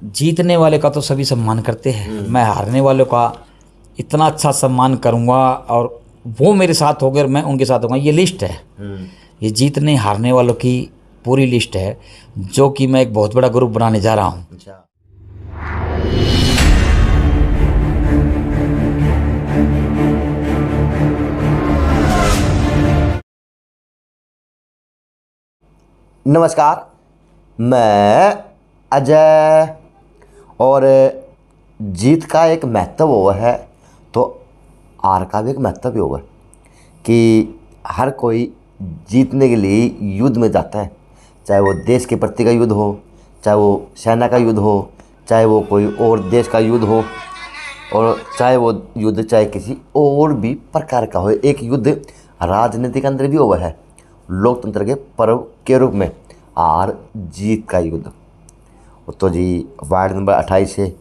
जीतने वाले का तो सभी सम्मान करते हैं, मैं हारने वालों का इतना अच्छा सम्मान करूँगा और वो मेरे साथ होंगे और मैं उनके साथ होऊंगा। ये लिस्ट है, ये जीतने हारने वालों की पूरी लिस्ट है, जो कि मैं एक बहुत बड़ा ग्रुप बनाने जा रहा हूँ। नमस्कार, मैं अजय। और जीत का एक महत्व हुआ है तो हार का भी एक महत्व भी हुआ कि हर कोई जीतने के लिए युद्ध में जाता है, चाहे वो देश के प्रति का युद्ध हो, चाहे वो सेना का युद्ध हो, चाहे वो कोई और देश का युद्ध हो, और चाहे वो युद्ध चाहे किसी और भी प्रकार का हो। एक युद्ध राजनीति के अंदर भी हुआ है, लोकतंत्र के पर्व के रूप में, हार जीत का युद्ध। तो जी वार्ड नंबर 28 से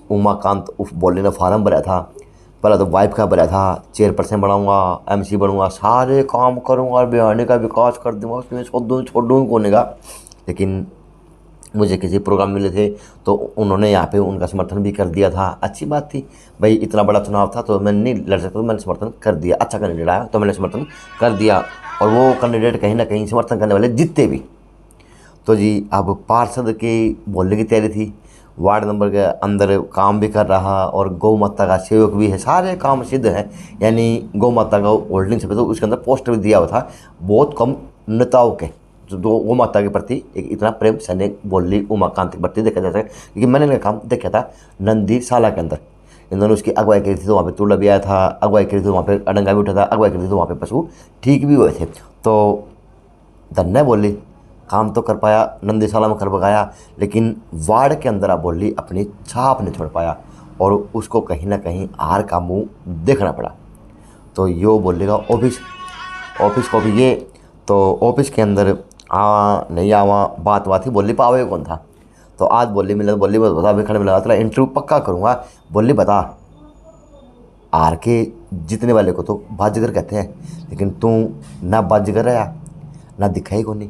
उमाकांत उफ बोले ने फार्म भरा था। पहले तो वाइफ का भरा था, चेयरपर्सन बनाऊंगा, एमसी बनूंगा, सारे काम करूंगा और बिहार का विकास कर दूंगा, उसमें छोड़ कोने का। लेकिन मुझे किसी प्रोग्राम मिले थे तो उन्होंने यहाँ पे उनका समर्थन भी कर दिया था। अच्छी बात थी भाई, इतना बड़ा चुनाव था तो मैं नहीं लड़ सकता, तो मैंने समर्थन कर दिया। अच्छा कैंडिडेट आया तो मैंने समर्थन कर दिया, और वो कैंडिडेट कहीं ना कहीं समर्थन करने वाले जीतते भी। तो जी अब पार्षद के बोलने की तैयारी थी, वार्ड नंबर के अंदर काम भी कर रहा और गौ माता का सेवक भी है, सारे काम सिद्ध हैं। यानी गौ माता का होल्डिंग से तो उसके अंदर पोस्टर भी दिया हुआ था। बहुत कम नेताओं के जो गौ माता के प्रति एक इतना प्रेम सैन्य बोली उमाकांत के प्रति देखा जाता है, क्योंकि मैंने इनका काम देखा था नंदी साला के अंदर। इन्होंने उसकी अगुवाई करी थी तो वहाँ पे तुला भी आया था, अगुवाई करी थी तो वहाँ पे अडंगा भी उठा था, अगुवाई करी थी तो वहाँ पे पशु ठीक भी हुए थे। तो धन्य बोली काम तो कर पाया, नंदीशाला में कर पकाया, लेकिन वार्ड के अंदर आप बोली अपनी छाप नहीं छोड़ पाया और उसको कहीं ना कहीं हार का मुंह देखना पड़ा। तो यो बोलेगा ऑफिस को भी ये, तो ऑफिस के अंदर नहीं आवा बात ही बोली पावे कौन था। तो आज बोली मिला, बोली बता भी खड़े मिला, तेरा इंटरव्यू पक्का करूँगा। बोली बता, हार के जीतने वाले को तो बाजीगर कहते हैं, लेकिन तू ना बाजीगर है ना दिखाई को नहीं,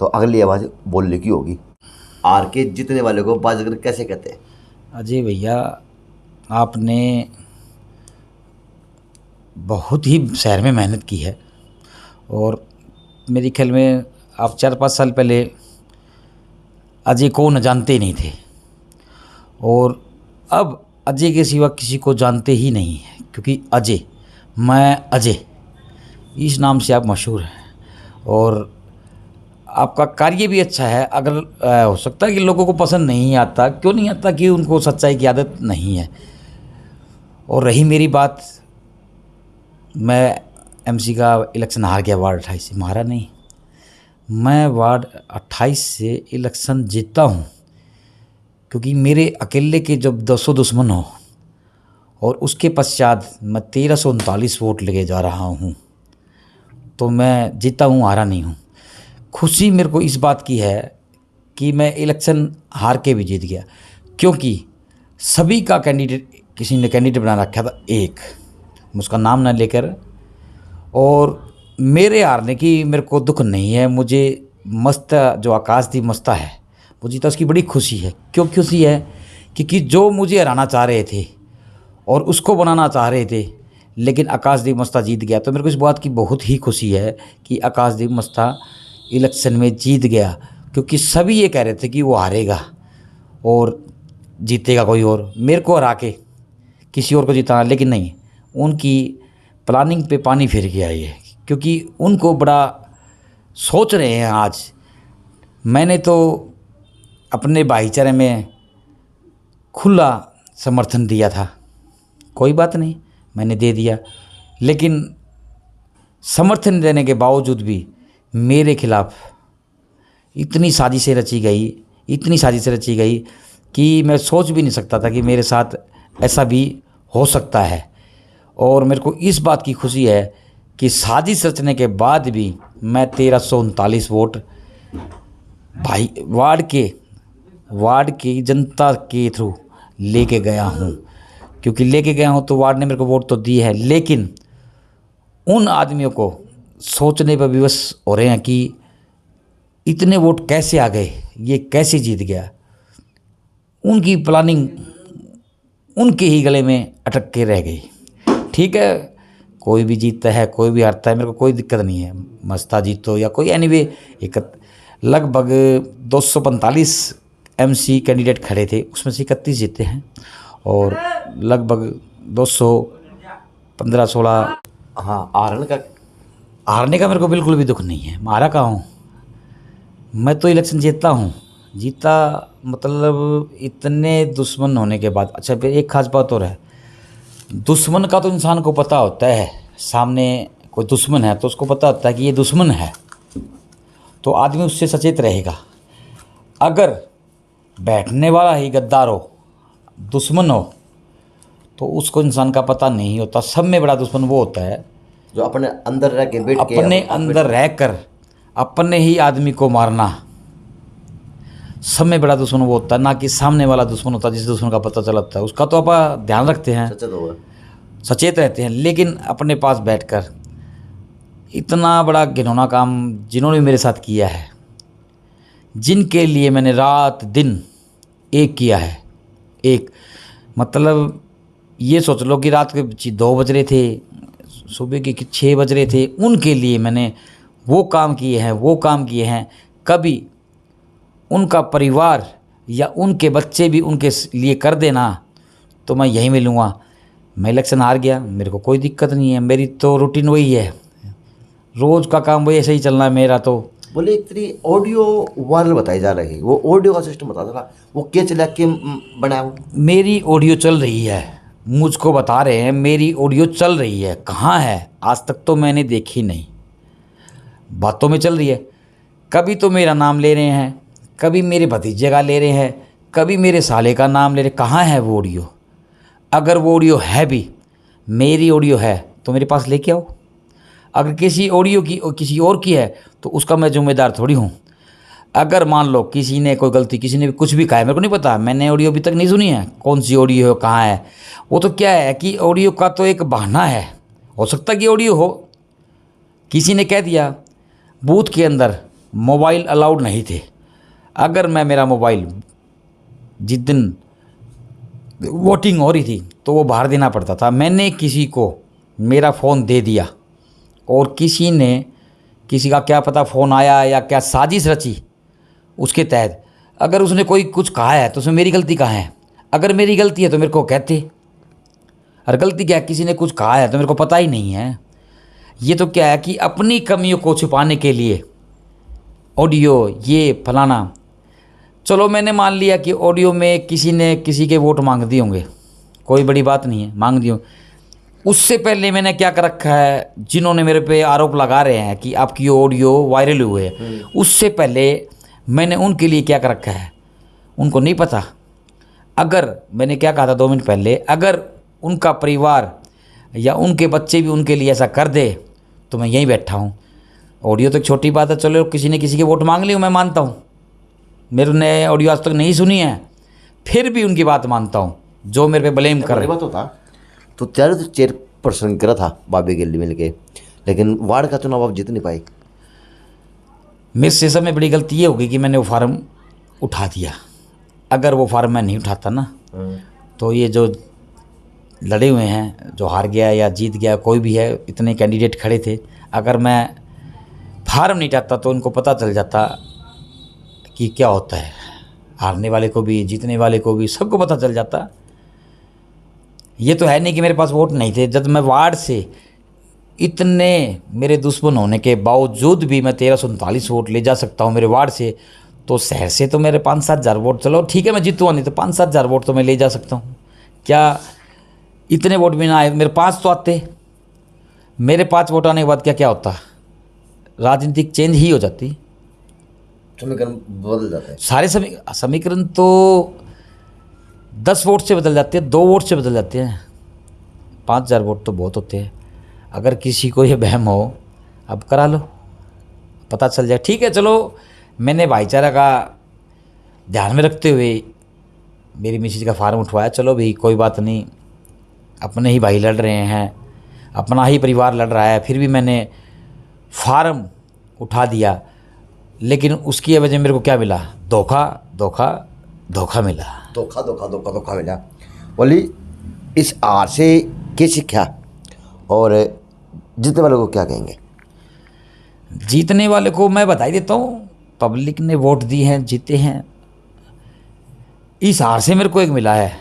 तो अगली आवाज़ बोलने की होगी। हार के जीतने वाले को बाजीगर कैसे कहते हैं? अजय भैया, आपने बहुत ही शहर में मेहनत की है और मेरे ख्याल में आप 4-5 साल पहले अजय को न जानते नहीं थे, और अब अजय के सिवा किसी को जानते ही नहीं है, क्योंकि मैं अजय इस नाम से आप मशहूर हैं। और आपका कार्य भी अच्छा है। अगर हो सकता है कि लोगों को पसंद नहीं आता, क्यों नहीं आता, कि उनको सच्चाई की आदत नहीं है। और रही मेरी बात, मैं एमसी का इलेक्शन हार गया वार्ड 28 से। मारा नहीं, मैं वार्ड 28 से इलेक्शन जीता हूँ, क्योंकि मेरे अकेले के जब 200 दुश्मन हो और उसके पश्चात मैं 1339 वोट लेके जा रहा हूँ, तो मैं जीता हूँ, हारा नहीं हूँ। खुशी मेरे को इस बात की है कि मैं इलेक्शन हार के भी जीत गया, क्योंकि सभी का कैंडिडेट, किसी ने कैंडिडेट बना रखा था एक, उसका नाम ना लेकर। और मेरे हारने की मेरे को दुख नहीं है। मुझे मस्ता, जो आकाशदीप मस्ता है वो जीता, उसकी बड़ी खुशी है। क्यों खुशी है? क्योंकि जो मुझे हराना चाह रहे थे और उसको बनाना चाह रहे थे, लेकिन आकाशदीप मस्ता जीत गया। तो मेरे को इस बात की बहुत ही खुशी है कि आकाशदीप मस्ता इलेक्शन में जीत गया, क्योंकि सभी ये कह रहे थे कि वो हारेगा और जीतेगा कोई और, मेरे को हरा के किसी और को जिताना। लेकिन नहीं, उनकी प्लानिंग पे पानी फिर गया ये, क्योंकि उनको बड़ा सोच रहे हैं। आज मैंने तो अपने भाईचारे में खुला समर्थन दिया था, कोई बात नहीं, मैंने दे दिया, लेकिन समर्थन देने के बावजूद भी मेरे खिलाफ इतनी साजिशें रची गई कि मैं सोच भी नहीं सकता था कि मेरे साथ ऐसा भी हो सकता है। और मेरे को इस बात की खुशी है कि साजिश रचने के बाद भी मैं 1339 वोट भाई वार्ड की जनता के थ्रू लेके गया हूँ। क्योंकि लेके गया हूँ तो वार्ड ने मेरे को वोट तो दी है, लेकिन उन आदमियों को सोचने पर विवश हो रहे हैं कि इतने वोट कैसे आ गए, ये कैसे जीत गया। उनकी प्लानिंग उनके ही गले में अटक के रह गई। ठीक है, कोई भी जीतता है, कोई भी हारता है, मेरे को कोई दिक्कत नहीं है, मस्ता जीतो या कोई एनीवे। लगभग 245 एमसी कैंडिडेट खड़े थे, उसमें से 31 जीते हैं और लगभग 215-16। हाँ, हारने का मेरे को बिल्कुल भी दुख नहीं है। मारा कहाँ हूँ मैं, तो इलेक्शन जीतता हूँ। जीता मतलब इतने दुश्मन होने के बाद। अच्छा, फिर एक खास बात और है, दुश्मन का तो इंसान को पता होता है, सामने कोई दुश्मन है तो उसको पता होता है कि ये दुश्मन है, तो आदमी उससे सचेत रहेगा। अगर बैठने वाला ही गद्दार हो, दुश्मन हो, तो उसको इंसान का पता नहीं होता। सब में बड़ा दुश्मन वो होता है जो अपने अंदर रह के बैठ के अपने अंदर रहकर अपने ही आदमी को मारना। सब में बड़ा दुश्मन वो होता है, ना कि सामने वाला दुश्मन होता है। जिस दुश्मन का पता चलता है उसका तो आप ध्यान रखते हैं, सचेत रहते हैं, लेकिन अपने पास बैठकर इतना बड़ा घिनौना काम जिन्होंने मेरे साथ किया है, जिनके लिए मैंने रात दिन एक किया है, एक मतलब ये सोच लो कि रात के 2 बज रहे थे, सुबह के 6 बज रहे थे, उनके लिए मैंने वो काम किए हैं। कभी उनका परिवार या उनके बच्चे भी उनके लिए कर देना तो मैं यहीं मिलूँगा। मैं इलेक्शन हार गया, मेरे को कोई दिक्कत नहीं है, मेरी तो रूटीन वही है, रोज़ का काम वही ऐसे ही चलना है मेरा। तो बोले एक तेरी ऑडियो वायरल बताई जा रही है, वो ऑडियो का सिस्टम बता दो, वो क्या चला के बनाया? मेरी ऑडियो चल रही है, मुझको बता रहे हैं मेरी ऑडियो चल रही है। कहाँ है? आज तक तो मैंने देखी नहीं, बातों में चल रही है। कभी तो मेरा नाम ले रहे हैं, कभी मेरे भतीजे का ले रहे हैं, कभी मेरे साले का नाम ले रहे। कहाँ है वो ऑडियो? अगर वो ऑडियो है भी, मेरी ऑडियो है तो मेरे पास लेके आओ। अगर किसी ऑडियो की किसी और की है तो उसका मैं जिम्मेदार थोड़ी हूँ। अगर मान लो किसी ने कोई गलती, किसी ने कुछ भी कहा है, मेरे को नहीं पता, मैंने ऑडियो अभी तक नहीं सुनी है, कौन सी ऑडियो है, कहाँ है। वो तो क्या है कि ऑडियो का तो एक बहाना है, हो सकता है कि ऑडियो हो। किसी ने कह दिया बूथ के अंदर मोबाइल अलाउड नहीं थे। अगर मेरा मोबाइल जिस दिन वोटिंग हो रही थी तो वो बाहर देना पड़ता था, मैंने किसी को मेरा फ़ोन दे दिया और किसी का क्या पता फ़ोन आया या क्या साजिश रची उसके तहत, अगर उसने कोई कुछ कहा है तो उसमें मेरी गलती कहाँ है? अगर मेरी गलती है तो मेरे को कहते, और गलती क्या है, किसी ने कुछ कहा है तो मेरे को पता ही नहीं है। ये तो क्या है कि अपनी कमियों को छुपाने के लिए ऑडियो ये फलाना। चलो मैंने मान लिया कि ऑडियो में किसी ने किसी के वोट मांग दिए होंगे, कोई बड़ी बात नहीं है, मांग दिए। उससे पहले मैंने क्या कर रखा है, जिन्होंने मेरे पे आरोप लगा रहे हैं कि आपकी ऑडियो वायरल हुए है, उससे पहले मैंने उनके लिए क्या कर रखा है उनको नहीं पता। अगर मैंने क्या कहा था 2 मिनट पहले, अगर उनका परिवार या उनके बच्चे भी उनके लिए ऐसा कर दे तो मैं यहीं बैठा हूँ। ऑडियो तो एक छोटी बात है, चलो किसी ने किसी के वोट मांग लिए, मैं मानता हूँ। मेरे ने ऑडियो आज तक नहीं सुनी है, फिर भी उनकी बात मानता हूँ जो मेरे पे ब्लेम कर रहे हैं। होता तो तेरे तो चेयरपर्सन करा था बाबे गिल्ली मिल के, लेकिन वार्ड का चुनाव आप जीत नहीं पाई। मेरे से सब में बड़ी गलती ये होगी कि मैंने वो फार्म उठा दिया। अगर वो फार्म मैं नहीं उठाता ना तो ये जो लड़े हुए हैं, जो हार गया या जीत गया कोई भी है, इतने कैंडिडेट खड़े थे, अगर मैं फार्म नहीं उठाता तो उनको पता चल जाता कि क्या होता है। हारने वाले को भी, जीतने वाले को भी, सबको पता चल जाता। ये तो है नहीं कि मेरे पास वोट नहीं थे। जब मैं वार्ड से इतने मेरे दुश्मन होने के बावजूद भी मैं 1339 वोट ले जा सकता हूँ मेरे वार्ड से, तो शहर से तो मेरे 5-7 हज़ार वोट, चलो ठीक है मैं जीतूँगा नहीं तो 5-7 हज़ार वोट तो मैं ले जा सकता हूँ। क्या इतने वोट भी ना आए, मेरे 5 तो आते। मेरे 5 वोट आने के बाद क्या क्या होता, राजनीतिक चेंज ही हो जाती, समीकरण बदल जाते हैं। सारे समीकरण तो 10 वोट से बदल जाते हैं, 2 वोट से बदल जाते हैं। 5,000 वोट तो बहुत होते हैं। अगर किसी को ये वहम हो, अब करा लो, पता चल जाए। ठीक है, चलो मैंने भाईचारा का ध्यान में रखते हुए मेरी मिसेज का फार्म उठवाया। चलो भाई कोई बात नहीं, अपने ही भाई लड़ रहे हैं, अपना ही परिवार लड़ रहा है, फिर भी मैंने फार्म उठा दिया। लेकिन उसकी वजह मेरे को क्या मिला? धोखा। धोखा मिला। धोखा धोखा धोखा धोखा मिला। बोली इस हार से क्या सीखा और जीतने वालों को क्या कहेंगे? जीतने वाले को मैं बता ही देता हूँ, पब्लिक ने वोट दी हैं, जीते हैं। इस हार से मेरे को एक मिला है,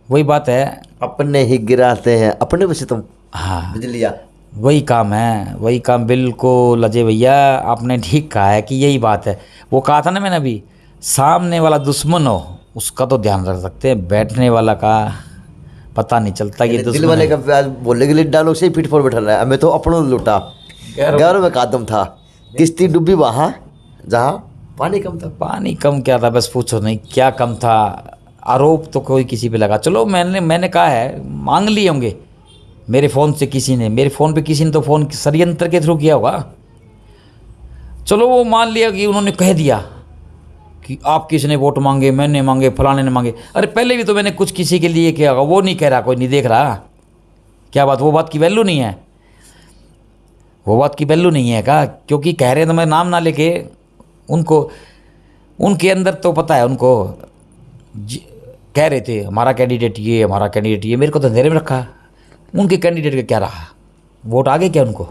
वही बात है। अपने ही गिराते हैं अपने वैसे तुम। हाँ, बिजलिया वही काम है, वही काम बिल्कुल अजय भैया आपने ठीक कहा है कि यही बात है। वो कहा था ना मैंने अभी, सामने वाला दुश्मन हो उसका तो ध्यान रख सकते हैं, बैठने वाला का पता नहीं चलता कि दिल दुश्मन वाले है। का बोलने के लिए डायलॉग से ही पीठ पर बैठा रहा है। हमें तो अपनों लूटा, गैरों में कादम था, किश्ती डूबी वहाँ जहाँ पानी कम था। पानी कम क्या था, बस पूछो नहीं क्या कम था। आरोप तो कोई किसी पे लगा, चलो मैंने कहा है, मांग लिए होंगे मेरे फ़ोन से किसी ने, मेरे फ़ोन पे किसी ने तो फ़ोन षड्यंत्र के थ्रू किया होगा। चलो वो मान लिया कि उन्होंने कह दिया कि आप किसने वोट मांगे, मैंने मांगे, फलाने ने मांगे। अरे पहले भी तो मैंने कुछ किसी के लिए किया होगा, वो नहीं कह रहा, कोई नहीं देख रहा। क्या बात, वो बात की वैल्यू नहीं है, वो बात की वैल्यू नहीं है का, क्योंकि कह रहे हैं तो मैं नाम ना लेके उनको, उनके अंदर तो पता है उनको, कह रहे थे हमारा कैंडिडेट ये, हमारा कैंडिडेट ये, मेरे को तो अंधेरे में रखा। उनके कैंडिडेट का क्या रहा, वोट आ गए क्या उनको?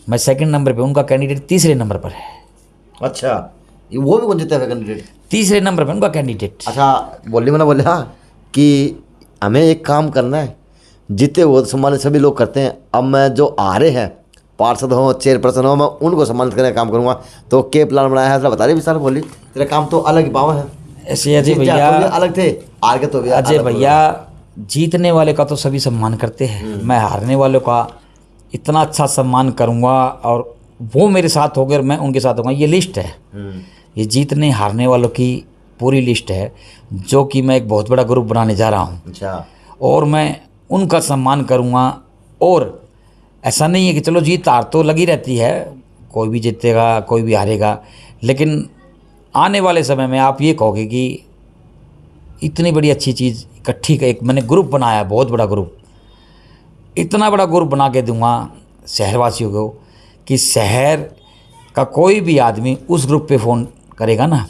मैं सेकंड नंबर पे, उनका कैंडिडेट तीसरे नंबर पर है। अच्छा, ये वो भी कौन जीता है कैंडिडेट? तीसरे नंबर पे उनका कैंडिडेट। अच्छा, बोलने में ना बोले हाँ कि हमें एक काम करना है, जीते वो सम्मानित सभी लोग करते हैं, अब मैं जो आ रहे हैं पार्षद हो, चेयरपर्सन हो, मैं उनको सम्मानित करने का काम करूँगा। तो क्या प्लान बनाया है बता रही विशाल? बोली तेरा काम तो अलग ही पावा है। ऐसे अजय भैया तो अलग थे, हार के तो भी अजय भैया जीतने वाले का तो सभी सम्मान करते हैं, मैं हारने वालों का इतना अच्छा सम्मान करूँगा, और वो मेरे साथ हो गए और मैं उनके साथ होगा। ये लिस्ट है, ये जीतने हारने वालों की पूरी लिस्ट है, जो कि मैं एक बहुत बड़ा ग्रुप बनाने जा रहा हूँ। अच्छा, और मैं उनका सम्मान करूँगा। और ऐसा नहीं है कि चलो जीत हार तो लगी रहती है, कोई भी जीतेगा कोई भी हारेगा, लेकिन आने वाले समय में आप ये कहोगे कि इतनी बड़ी अच्छी चीज़ इकट्ठी का एक मैंने ग्रुप बनाया, बहुत बड़ा ग्रुप, इतना बड़ा ग्रुप बना के दूंगा शहरवासियों को कि शहर का कोई भी आदमी उस ग्रुप पे फ़ोन करेगा ना।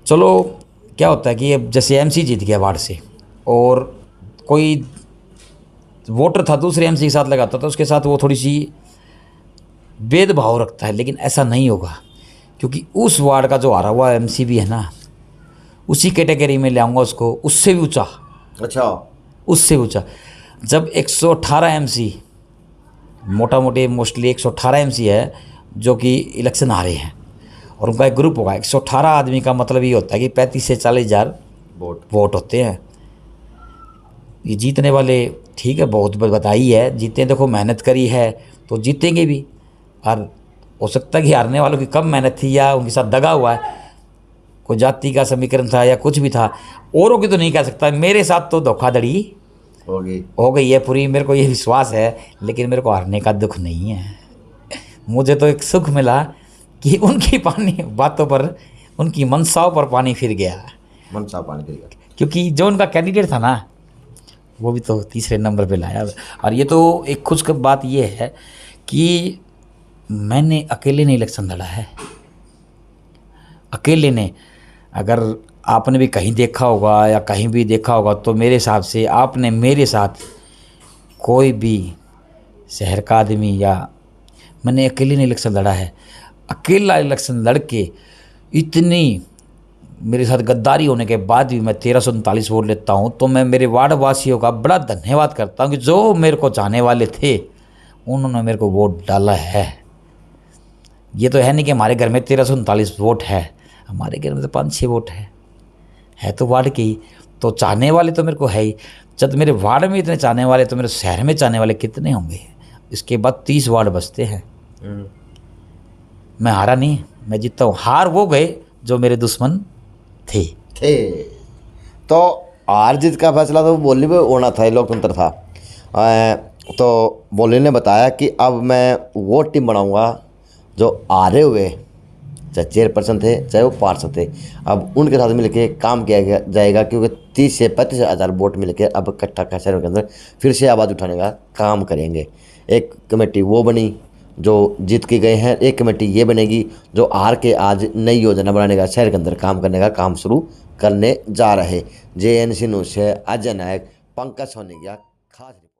चलो क्या होता है कि अब जैसे एमसी जीत गया वार्ड से, और कोई वोटर था दूसरे एमसी के साथ लगाता था, उसके साथ वो थोड़ी सी भेदभाव रखता है, लेकिन ऐसा नहीं होगा, क्योंकि उस वार्ड का जो हारा हुआ एमसी भी है ना, उसी कैटेगरी में ले आऊँगा उसको, उससे भी ऊंचा। अच्छा, उससे ऊंचा। जब 118 एमसी, मोटा मोटी मोस्टली 118 एमसी है जो कि इलेक्शन हारे हैं, और उनका एक ग्रुप होगा 118 आदमी का, मतलब ये होता है कि 35 से 40 हज़ार वोट होते हैं। ये जीतने वाले ठीक है, बहुत बधाई है, जीते, देखो मेहनत करी है तो जीतेंगे भी। और हो सकता है कि हारने वालों की कम मेहनत थी या उनके साथ दगा हुआ है, कोई जाति का समीकरण था या कुछ भी था, औरों की तो नहीं कह सकता, मेरे साथ तो धोखाधड़ी हो गई है पूरी, मेरे को ये विश्वास है। लेकिन मेरे को हारने का दुख नहीं है, मुझे तो एक सुख मिला कि उनकी पानी बातों पर, उनकी मनसाओं पर पानी फिर गया, मनसा पानी फिर गया, क्योंकि जो उनका कैंडिडेट था ना वो भी तो तीसरे नंबर पे लाया। और ये तो एक खुश की बात ये है कि मैंने अकेले ने इलेक्शन लड़ा है, अकेले ने। अगर आपने भी कहीं देखा होगा या कहीं भी देखा होगा तो मेरे हिसाब से आपने मेरे साथ कोई भी शहर का आदमी, या मैंने अकेले ने इलेक्शन लड़ा है। अकेला इलेक्शन लड़ के इतनी मेरे साथ गद्दारी होने के बाद भी मैं 1339 वोट लेता हूँ, तो मैं मेरे वार्ड वासियों का बड़ा धन्यवाद करता हूँ कि जो मेरे को चाहने वाले थे उन्होंने मेरे को वोट डाला है। ये तो है नहीं कि हमारे घर में 1339 वोट है, हमारे घर में तो 5-6 वोट है तो वार्ड के ही, तो चाहने वाले तो मेरे को है ही। जब मेरे वार्ड में इतने चाहने वाले तो मेरे शहर में चाहने वाले कितने होंगे। इसके बाद 30 वार्ड बचते हैं। मैं हारा नहीं, मैं जीतता हूँ। हार वो गए जो मेरे दुश्मन थे। तो हार जीत का फैसला तो बोलने पे होना था, लोकतंत्र था। तो बोलने ने बताया कि अब मैं वो टीम बनाऊंगा जो हारे हुए, चाहे चेयरपर्सन थे चाहे वो पार्षद थे, अब उनके साथ मिलके काम किया जाएगा, क्योंकि 30 से 35 हज़ार वोट मिलके अब इकट्ठा शहरों के अंदर फिर से आवाज़ उठाने का काम करेंगे। एक कमेटी वो बनी जो जीत के गए हैं, एक कमेटी ये बनेगी जो हार के आज नई योजना बनाने का, शहर के अंदर काम करने का काम शुरू करने जा रहे। JNC न्यूज़ से अजय नायक, पंकज सोनी का खास।